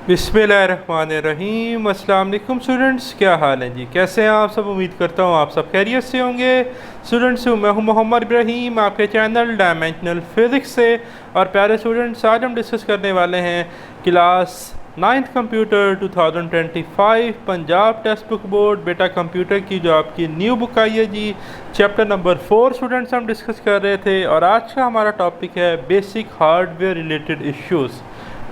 बिस्मिल्लाहिर्रहमानिर्रहीम। अस्सलाम वालेकुम स्टूडेंट्स, क्या हाल है जी? कैसे हैं आप सब? उम्मीद करता हूँ आप सब खैरियत से होंगे। स्टूडेंट्स, मैं हूँ मोहम्मद इब्राहीम आपके चैनल डायमेंशनल फिज़िक्स से। और प्यारे स्टूडेंट्स, आज हम डिस्कस करने वाले हैं class 9th computer 2025 Punjab text book board बेटा कंप्यूटर की जो आपकी न्यू बुक आई है जी, चैप्टर नंबर 4 स्टूडेंट्स हम डिस्कस कर रहे थे। और आज का हमारा टॉपिक है बेसिक हार्डवेयर रिलेटेड इश्यूज़।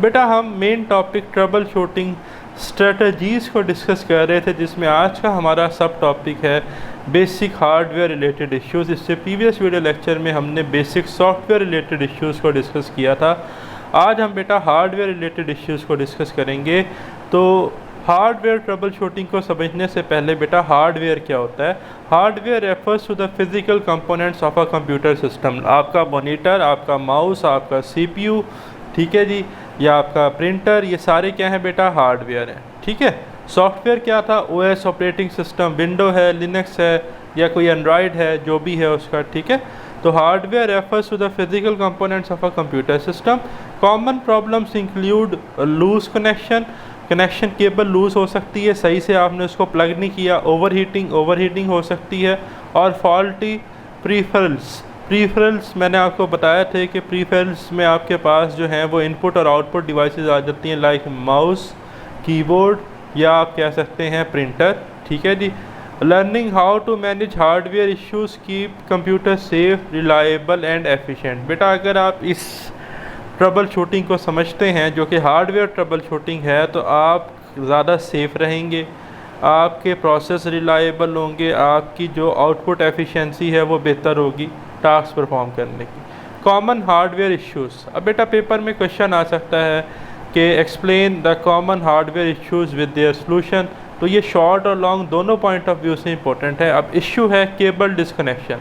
बेटा हम main topic trouble shooting strategies को डिस्कस कर रहे थे, जिसमें आज का हमारा सब टॉपिक है बेसिक हार्डवेयर रिलेटेड इश्यूज़। इससे प्रीवियस वीडियो लेक्चर में हमने बेसिक सॉफ्टवेयर रिलेटेड इश्यूज़ को डिस्कस किया था। आज हम बेटा हार्डवेयर रिलेटेड इश्यूज़ को डिस्कस करेंगे। तो हार्डवेयर ट्रबल शूटिंग को समझने से पहले बेटा हार्डवेयर क्या होता है? Hardware refers to the physical components of a computer system. आपका मॉनिटर, आपका माउस, आपका CPU, ठीक है जी, या आपका प्रिंटर, ये सारे क्या हैं बेटा? हार्डवेयर हैं। ठीक है। सॉफ्टवेयर क्या था? OS ऑपरेटिंग सिस्टम, विंडो है, लिनक्स है, या कोई एंड्रॉयड है, जो भी है उसका। ठीक है। तो hardware refers to the physical components of a computer system. Common problems include loose connection cable loose हो सकती है, सही से आपने उसको प्लग नहीं किया। ओवरहीटिंग हो सकती है। और फॉल्टी प्रीफरल्स मैंने आपको बताया थे कि प्रीफरल्स में आपके पास जो हैं वो इनपुट और आउटपुट डिवाइसेस आ जाती हैं, लाइक माउस, कीबोर्ड, या आप कह सकते हैं प्रिंटर। ठीक है जी। Learning how to manage hardware issues keep computer safe, reliable and efficient. बेटा अगर आप इस ट्रबल शूटिंग को समझते हैं, जो कि हार्डवेयर ट्रबल शूटिंग है, तो आप ज़्यादा सेफ़ रहेंगे, आपके प्रोसेस रिलायबल होंगे, आपकी जो आउटपुट एफिशिएंसी है वो बेहतर होगी टास्क परफॉर्म करने की। Common hardware issues. अब बेटा पेपर में क्वेश्चन आ सकता है कि explain the common hardware issues with their solution. तो ये शॉर्ट और लॉन्ग दोनों पॉइंट ऑफ व्यू से इंपॉर्टेंट है। अब इश्यू है केबल डिस्कनेक्शन,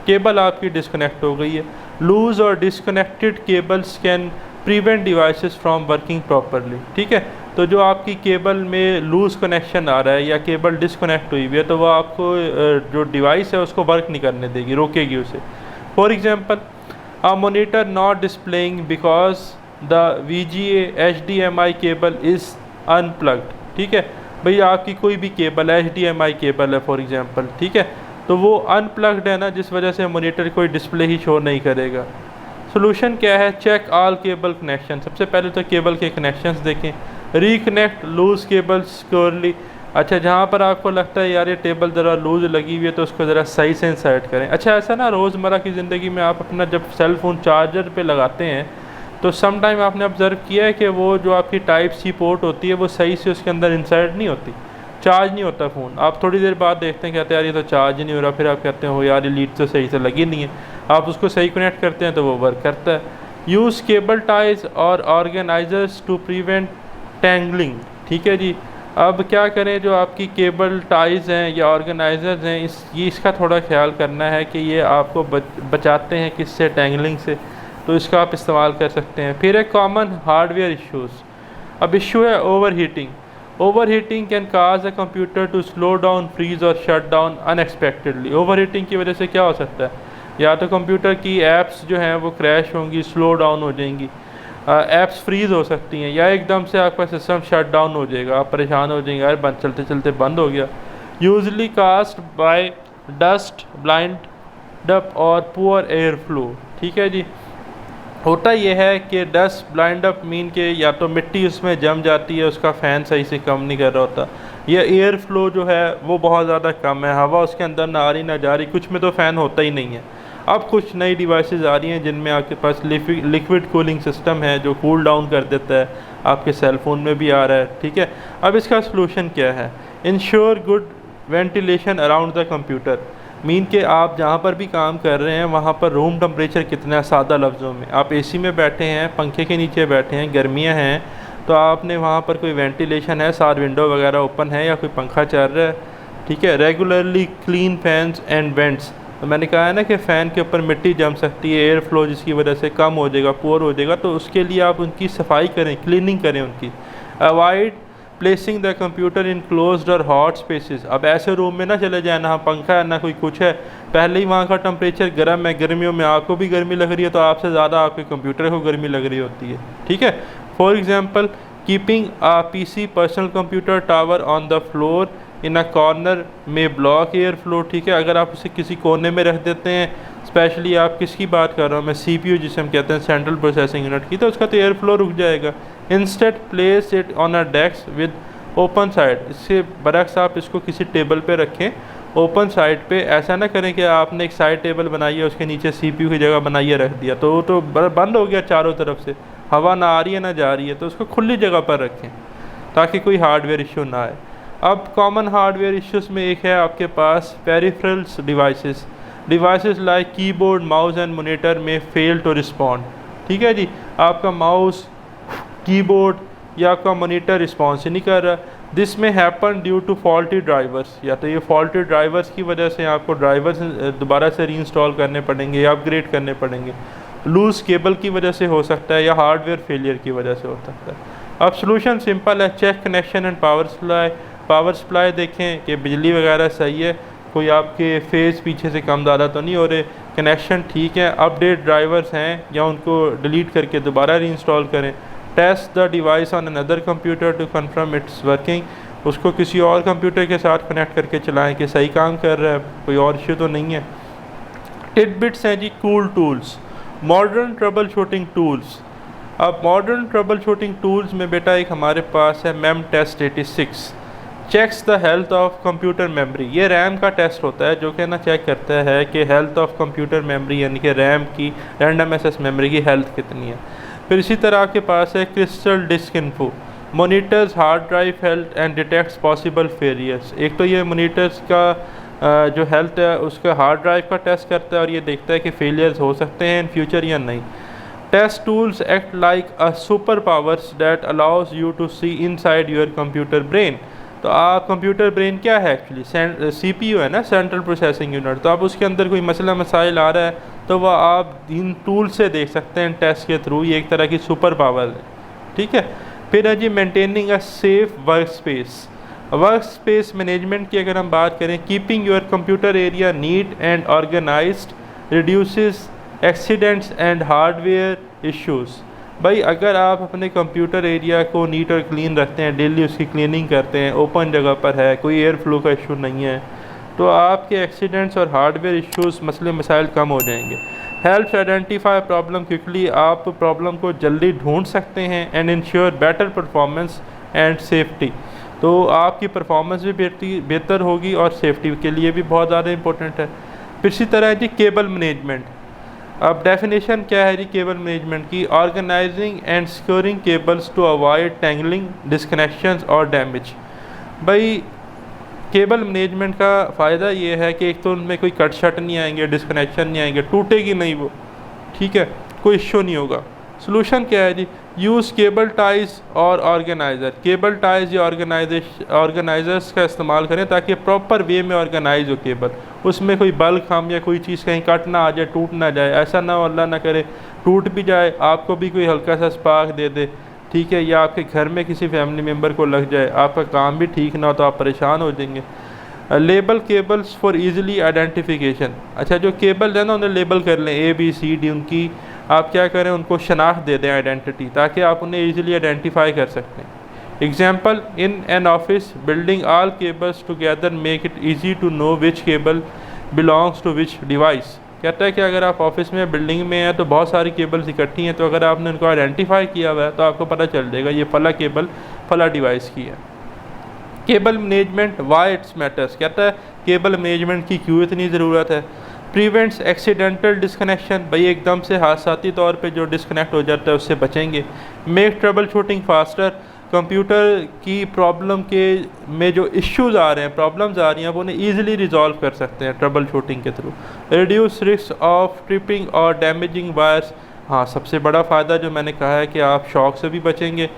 केबल आपकी डिस्कनेक्ट हो गई है। लूज़ और disconnected cables can prevent devices from working properly. ठीक है। तो जो आपकी केबल में लूज़ कनेक्शन आ रहा है या केबल डिस्कनेक्ट हुई हुई है, तो वो आपको जो डिवाइस है उसको वर्क नहीं करने देगी, रोकेगी उसे। For example, a monitor not displaying because the VGA HDMI cable is unplugged. ठीक है भैया, आपकी कोई भी केबल है, HDMI केबल है फॉर एग्जांपल, ठीक है, तो वो अनप्लग्ड है ना, जिस वजह से मॉनिटर कोई डिस्प्ले ही शो नहीं करेगा। सोल्यूशन क्या है? Check all cable connection. सबसे पहले तो केबल के कनेक्शंस देखें। Reconnect loose cable securely. अच्छा, जहाँ पर आपको लगता है यार ये टेबल ज़रा लूज लगी हुई है, तो उसको ज़रा सही से इंसर्ट करें। अच्छा, ऐसा ना रोज़मर्रा की ज़िंदगी में आप अपना जब सेल फ़ोन चार्जर पे लगाते हैं, तो सम टाइम आपने ऑब्ज़र्व किया है कि वो जो आपकी टाइप सी पोर्ट होती है वो सही से उसके अंदर इंसर्ट नहीं होती, चार्ज नहीं होता फ़ोन। आप थोड़ी देर बाद देखते हैं, कहते हैं यार ये तो चार्ज ही नहीं हो रहा, फिर आप कहते हैं हो यार ये लीड तो सही से लगी नहीं है, आप उसको सही कनेक्ट करते हैं तो वो वर्क करता है। यूज़ केबल टाइज और ऑर्गेनाइजर्स टू प्रिवेंट टैंगलिंग। ठीक है जी। अब क्या करें, जो आपकी केबल टाइज हैं या ऑर्गेनाइजर्स हैं, इसका थोड़ा ख्याल करना है कि ये आपको बचाते हैं किससे? टैंगलिंग से। तो इसका आप इस्तेमाल कर सकते हैं। फिर एक कॉमन हार्डवेयर इश्यूज़। अब इशू है overheating can cause a computer to slow down, freeze और शट डाउन अनएक्सपेक्टेडली। ओवरहीटिंग की वजह से क्या हो सकता है? या तो कंप्यूटर की ऐप्स जो हैं वो क्रैश होंगी, स्लो डाउन हो जाएंगी, ऐप्स फ्रीज़ हो सकती हैं, या एकदम से आपका सिस्टम शट डाउन हो जाएगा, आप परेशान हो जाएंगे, यार बंद चलते चलते बंद हो गया। Usually caused bye dust, blind up और पुअर एयर फ्लो। ठीक है जी। होता यह है कि डस्ट ब्लाइंड अप मीन के या तो मिट्टी उसमें जम जाती है, उसका फ़ैन सही से कम नहीं कर रहा होता, या एयर फ्लो जो है वो बहुत ज़्यादा कम है, हवा उसके अंदर ना आ रही ना जा रही, कुछ में तो फ़ैन होता ही नहीं है। अब कुछ नई डिवाइसेस आ रही हैं जिनमें आपके पास लिक्विड कूलिंग सिस्टम है जो कूल डाउन कर देता है, आपके सेल फ़ोन में भी आ रहा है। ठीक है। अब इसका सलूशन क्या है? Ensure good ventilation around the computer. Mean के आप जहाँ पर भी काम कर रहे हैं वहाँ पर रूम टेम्परेचर कितना है? सादा लफ्ज़ों में, आप AC में बैठे हैं, पंखे के नीचे बैठे हैं, गर्मियाँ हैं, तो आपने वहाँ पर कोई वेंटिलेशन है, साथ विंडो वगैरह ओपन है या कोई पंखा चल रहा है। ठीक है। Regularly clean fans and vents. तो मैंने कहा है ना कि फ़ैन के ऊपर मिट्टी जम सकती है, एयर फ्लो जिसकी वजह से कम हो जाएगा, पुअर हो जाएगा, तो उसके लिए आप उनकी सफाई करें, क्लीनिंग करें उनकी। Avoid placing the computer in closed और हॉट स्पेसेस। अब ऐसे रूम में ना चले जाए, ना पंखा है ना कोई कुछ है, पहले ही वहाँ का टेम्परेचर गर्म है, गर्मियों में आपको भी गर्मी लग रही है, तो आपसे ज़्यादा आपके कंप्यूटर को गर्मी लग रही होती है। ठीक है। For example, keeping a PC personal computer tower on the floor in a corner में ब्लॉक एयर फ्लो। ठीक है, अगर आप उसे किसी कोने में रख देते हैं, स्पेशली आप किसकी बात कर रहा हूँ मैं, सीपीयू जिसे हम कहते हैं सेंट्रल प्रोसेसिंग यूनिट की, तो उसका तो एयर फ्लो रुक जाएगा। Instead place it on a desk with open side, इससे बरक्स आप इसको किसी टेबल पे रखें ओपन साइड पे। ऐसा ना करें कि आपने एक साइड टेबल बनाई है उसके नीचे सीपीयू की जगह बनाइए रख दिया, तो वो तो बंद हो गया चारों तरफ से, हवा ना आ रही है ना जा रही है। तो उसको खुली जगह पर रखें ताकि कोई हार्डवेयर इशू ना आए। अब कॉमन हार्डवेयर इश्यूज़ में एक है आपके पास peripherals devices like keyboard, mouse and monitor में फेल टू रिस्पॉन्ड। ठीक है जी, आपका माउस, कीबोर्ड या आपका मॉनिटर रिस्पॉन्स ही नहीं कर रहा। This may happen due to faulty drivers, या तो ये फॉल्टी ड्राइवर्स की वजह से आपको ड्राइवर्स दोबारा से रीइंस्टॉल करने पड़ेंगे या अपग्रेड करने पड़ेंगे, लूज़ केबल की वजह से हो सकता है, या हार्डवेयर फेलियर की वजह से हो सकता है। अब सोल्यूशन सिंपल है, check connection and power supply देखें कि बिजली वगैरह सही है, कोई आपके फेज़ पीछे से कम ज़्यादा तो नहीं हो रहे, कनेक्शन ठीक है, अपडेट ड्राइवर्स हैं या उनको डिलीट करके दोबारा रीइंस्टॉल करें। Test the device on another computer to confirm it's working, उसको किसी और कंप्यूटर के साथ कनेक्ट करके चलाएं कि सही काम कर रहा है, कोई और इश्यू तो नहीं है। टिडबिट्स हैं जी, cool tools, modern troubleshooting tools. अब मॉडर्न ट्रबल शूटिंग टूल्स में बेटा एक हमारे पास है mem test 86, checks the health of computer memory. ये रैम का टेस्ट होता है जो कि ना चेक करता है कि हेल्थ ऑफ कंप्यूटर मेमोरी यानी कि रैम की, रैंडम एक्सेस मेमोरी की हेल्थ कितनी है। फिर इसी तरह आपके पास है crystal disk info, monitors hard drive health and detects possible failures. एक तो ये मोनीटर्स का जो हेल्थ है उसका हार्ड ड्राइव का टेस्ट करता है और ये देखता है कि फेलियर्स हो सकते हैं इन फ्यूचर या नहीं। Test tools act like a super powers that allows you to see inside your computer brain. तो आप कंप्यूटर ब्रेन क्या है एक्चुअली, सीपीयू है ना, सेंट्रल प्रोसेसिंग यूनिट। तो आप उसके अंदर कोई मसला मसाइल आ रहा है तो वह आप इन टूल से देख सकते हैं टेस्ट के थ्रू, ये एक तरह की सुपर पावर है। ठीक है, फिर है जी maintaining a safe work space management की अगर हम बात करें, keeping your computer area neat and organised reduces accidents and hardware issues. भाई अगर आप अपने कंप्यूटर एरिया को नीट और क्लीन रखते हैं, डेली उसकी क्लीनिंग करते हैं, ओपन जगह पर है, कोई एयर फ्लो का इशू नहीं है, तो आपके एक्सीडेंट्स और हार्डवेयर इश्यूज़ मसले मसाइल कम हो जाएंगे। हेल्प्स आइडेंटिफाई प्रॉब्लम क्विकली, आप प्रॉब्लम को जल्दी ढूंढ सकते हैं and ensure better performance and safety. तो आपकी परफॉर्मेंस भी बेहतर होगी और सेफ्टी के लिए भी बहुत ज़्यादा इंपॉर्टेंट है। फिर इसी तरह है जी केबल मैनेजमेंट। अब डेफिनेशन क्या है जी केबल मैनेजमेंट की, organising and securing cables to avoid tangling, disconnections और डैमेज। भाई केबल मैनेजमेंट का फ़ायदा ये है कि एक तो उनमें कोई कट शट नहीं आएंगे, डिस्कनेक्शन नहीं आएंगे, टूटेगी नहीं वो, ठीक है, कोई इश्यू नहीं होगा। सोल्यूशन क्या है जी, यूज़ केबल टाइज और ऑर्गेनाइज़र। केबल टाइज या ऑर्गेनाइजर्स का इस्तेमाल करें ताकि प्रॉपर वे में ऑर्गेनाइज हो केबल, उसमें कोई बल्क हम या कोई चीज़ कहीं कट ना आ जाए, टूट ना जाए। ऐसा ना हो, अल्लाह ना करे टूट भी जाए, आपको भी कोई हल्का सा स्पार्क दे दे, ठीक है, या आपके घर में किसी फैमिली मेम्बर को लग जाए, आपका काम भी ठीक ना हो तो आप परेशान हो जाएंगे। Label cables for easily identification. अच्छा, जो केबल है ना उन्हें लेबल कर लें, ABCD, उनकी आप क्या करें, उनको शनाख्त दे दें, आइडेंटिटी, ताकि आप उन्हें इजीली आइडेंटिफाई कर सकते हैं। Example, in an office building all cables together make it easy to know which cable belongs to which device. कहता है कि अगर आप ऑफिस में, बिल्डिंग में हैं तो बहुत सारी केबल्स इकट्ठी हैं, तो अगर आपने उनको आइडेंटिफाई किया हुआ है तो आपको पता चल जाएगा ये फला केबल फला डिवाइस की है। Cable management why it's matters. कहता है केबल मैनेजमेंट की क्यों इतनी ज़रूरत है। प्रिवेंट्स एक्सीडेंटल डिस्कनेक्शन, भाई एकदम से हादसाती तौर पे जो डिस्कनेक्ट हो जाता है उससे बचेंगे। Make trouble shooting faster, computer की प्रॉब्लम के में जो इश्यूज़ आ रहे हैं, प्रॉब्लम्स आ रही हैं, वो उन्हें ईजिली रिजॉल्व कर सकते हैं ट्रबल शूटिंग के through. Reduce risk of tripping और डैमेजिंग वायर्स। हाँ, सबसे बड़ा फ़ायदा जो मैंने कहा है कि आप शॉक से भी बचेंगे,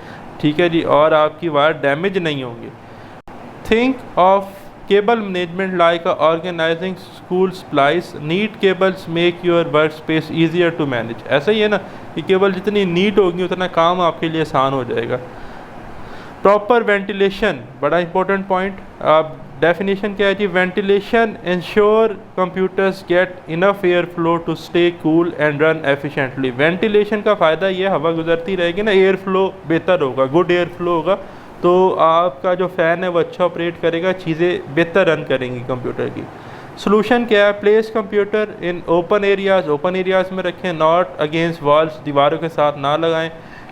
ठीक है जी, और आपकी वायर डैमेज नहीं होंगी। Think of cable management like organizing school supplies, neat cables make your work space easier to manage. ऐसा ही है ना कि केबल जितनी नीट होगी उतना काम आपके लिए आसान हो जाएगा। प्रॉपर वेंटिलेशन, बड़ा इंपॉर्टेंट पॉइंट। आप डेफिनेशन क्या है जी, ventilation ensure computers get enough air flow to stay cool and run efficiently. Ventilation का फ़ायदा ये, हवा गुजरती रहेगी ना, एयर फ्लो बेहतर होगा, गुड एयर फ्लो होगा, तो आपका जो फ़ैन है वो अच्छा ऑपरेट करेगा, चीज़ें बेहतर रन करेंगी कंप्यूटर की। सोल्यूशन क्या है, place computer in open areas में रखें, नॉट अगेंस्ट वॉल्स, दीवारों के साथ ना लगाएं।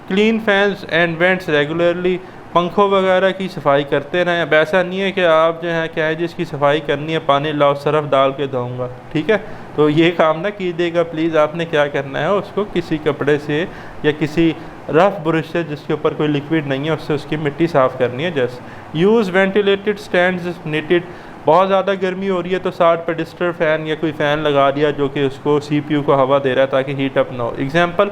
Clean fans and vents regularly, पंखों वगैरह की सफाई करते रहें। अब ऐसा नहीं है कि आप जो है क्या है जिसकी सफाई करनी है पानी लाओ सरफ डाल के धोऊंगा, ठीक है, तो ये काम ना कीजिएगा प्लीज़। आपने क्या करना है, उसको किसी कपड़े से या किसी रफ ब्रश से जिसके ऊपर कोई लिक्विड नहीं है उससे उसकी मिट्टी साफ़ करनी है। Just use ventilated stands needed, बहुत ज़्यादा गर्मी हो रही है तो 60 पेडिस्टर फ़ैन या कोई फ़ैन लगा दिया जो कि उसको CPU को हवा दे रहा है ताकि हीट अप ना हो। Example,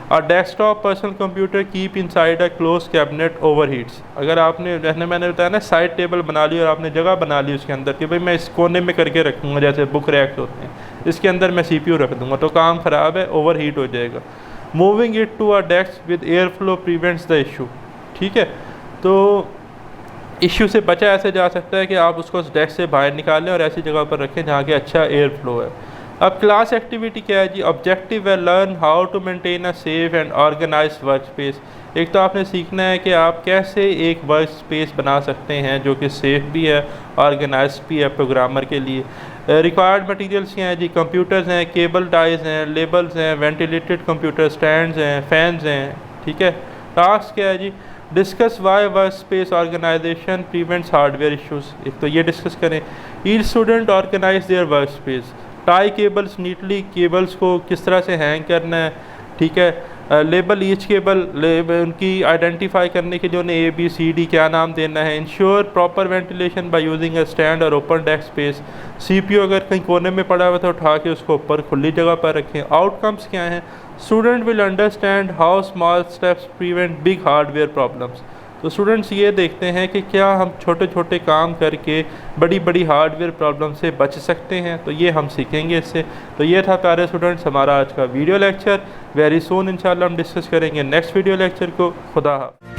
a desktop personal computer keep inside a close cabinet over heats. अगर आपने, जैसे मैंने बताया ना, साइड टेबल बना ली और आपने जगह बना ली उसके अंदर कि भाई मैं इस कोने में करके रखूँगा, जैसे बुक रैक्स होते हैं, इसके अंदर मैं CPU रख दूँगा, तो काम ख़राब है, ओवर हीट हो जाएगा। Moving it to a desk with air flow prevents the issue, ठीक है, तो इश्यू से बचा ऐसे जा सकता है कि आप उसको उस डेस्क से बाहर निकालें और ऐसी जगह पर रखें जहाँ के अच्छा एयर फ्लो है। अब क्लास एक्टिविटी क्या है जी, ऑब्जेक्टिव है learn how to maintain a safe and organized work space. एक तो आपने सीखना है कि आप कैसे एक वर्क स्पेस बना सकते हैं जो कि सेफ भी है, ऑर्गेनाइज्ड भी है प्रोग्रामर के लिए। रिक्वायर्ड मटेरियल्स क्या हैं जी, कंप्यूटर्स हैं, केबल टाइज हैं, लेबल्स हैं, वेंटिलेटेड कंप्यूटर स्टैंड्स हैं, फैंस हैं, ठीक है। टास्क क्या है जी, discuss why work space organisation prevents hardware issues. एक तो ये डिस्कस करें। Each student organise their work space, tie cables neatly, cables को किस तरह से हैंग करना है, ठीक है। लेबल ईच केबल, उनकी आइडेंटिफाई करने के लिए उन्हें ABCD क्या नाम देना है। Ensure proper ventilation by using a stand और ओपन डेस्क स्पेस। CPU अगर कहीं कोने में पड़ा हुआ तो उठा के उसको ऊपर खुली जगह पर रखें। आउटकम्स क्या हैं, student will understand how small steps prevent big hardware problems. तो स्टूडेंट्स ये देखते हैं कि क्या हम छोटे छोटे काम करके बड़ी बड़ी हार्डवेयर प्रॉब्लम से बच सकते हैं, तो ये हम सीखेंगे इससे। तो ये था प्यारे स्टूडेंट्स हमारा आज का वीडियो लेक्चर। वेरी सून इंशाल्लाह हम डिस्कस करेंगे नेक्स्ट वीडियो लेक्चर को। खुदा हाफ़िज़।